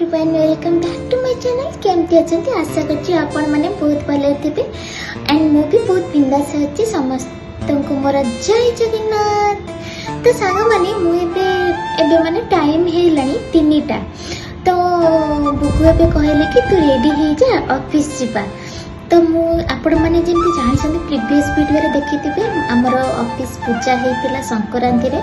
Everyone welcome back to my channel. केमती अच्छे आशा करछि आपण माने बहुत भले थिबे एंड मु भी बहुत बिंदास अछि। समस्त को मोर जय जगन्नाथ। तो सांग माने मु एबे माने टाइम हेलानी 3टा तो बुकु एबे कहले कि तू रेडी हे जा ऑफिस जीवा। तो मु आपण माने जेंति जानि प्रीवियस वीडियो रे देखिथिबे हमर ऑफिस पूजा हेतिला संक्रांति रे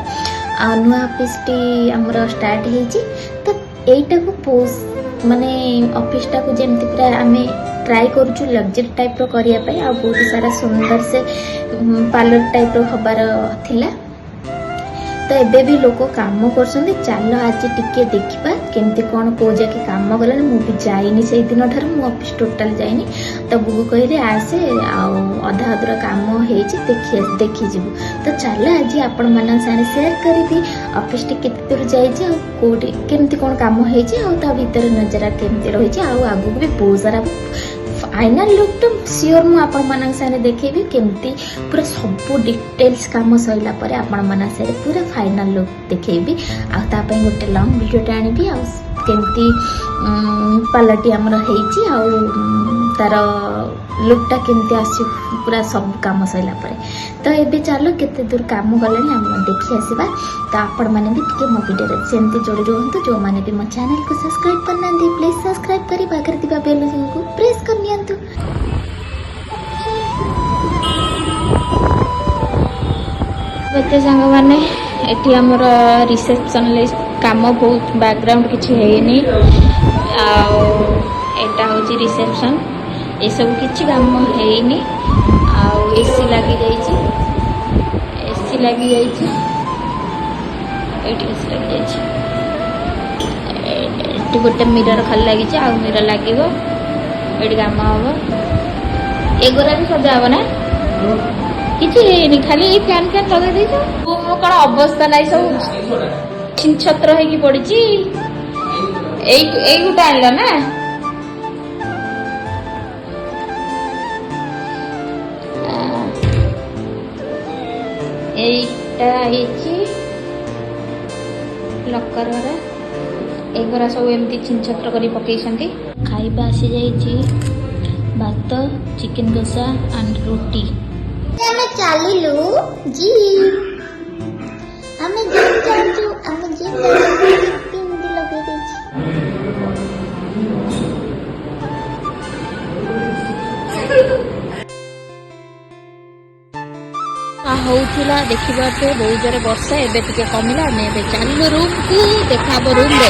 आ नुआ ऑफिस टी हमर स्टार्ट हेछि। तो एटा को पोस्ट माने ऑफिस टा को जेंति पूरा आमे ट्राई करूछु लग्जरी टाइप रो करिया पय आ बहुत सारा सुंदर से पार्लर टाइप रो हबार थिला। तो एबे भी लोक काम करछन्ती। चलो आज टिके देखिबा केमती कोन को जाके काम गलन। मु भी जाइनी से दिन ठार मु ऑफिस टोटल जाइनी। तो बुगु कहले आसे आ अधा अधर काम हेछि देखि जिवु। तो चलो आज आपण मानन सारे शेयर करबी ऑफिस टी केते दूर जाई जे आ कोडी केमती कोन काम हेछि आ ता भीतर नजरा केमती रहि छै आ आगु भी बहुत सारा फाइनल लुक तो सियोर मु आपण मानन सारे देखेबी केमती पूरा सब डिटेल्स काम सइला परे आपण मानन सारे पूरा फाइनल लुक देखेबी आ ता पय गोटे लॉन्ग वीडियो टा आनिबी आ केमती पार्लरटी हमर हेछि आ तार लुक टा केमती आसी पूरा सब काम सइला परे। तो एबे चलो केते दूर काम गलनी हम देखि आसीबा। तो आपण माने भी टिके मो वीडियो रे सेमती जोड़ी रहंतु। जो माने भी मो चैनल को सब्सक्राइब करना दी प्लीज सब्सक्राइब करी बागर दिबा बेल आइकन को प्रेस कर नियंतु। बच्चे संग माने एठी हमर रिसेप्शन ले काम बहुत बैकग्राउंड किछि हेनी आ एटा होची रिसेप्शन ए सब किछि काम हेनी आ एसी लागी जाईछि एठी एसी लागी जाईछि एठी गोटे मिरर खाली लागी छै आ मिरर लागिवो एठी काम हबो एगोरा भी सजा हबो ना किछि हेनी खाली फैन लगे दैछो। मो कोन अवस्था नै सब छिनछत्र हेकी पड़िछि एई गुटा आनला ना एटा हेछि लकर रे एगोरा सब एमती छिनछत्र करी पकेइछंती। खाइबा आसी जाईछि भात चिकन कषा एंड रोटी। हमें चालिलु जी हमें जिम चालू हमें जिम पिंडी लगे दैछि। होउथिला देखिबाते बहुत जोरे वर्षा एबे टिके कमिला। हमें एबे चालिलु रूम को देखाबो रूम रे।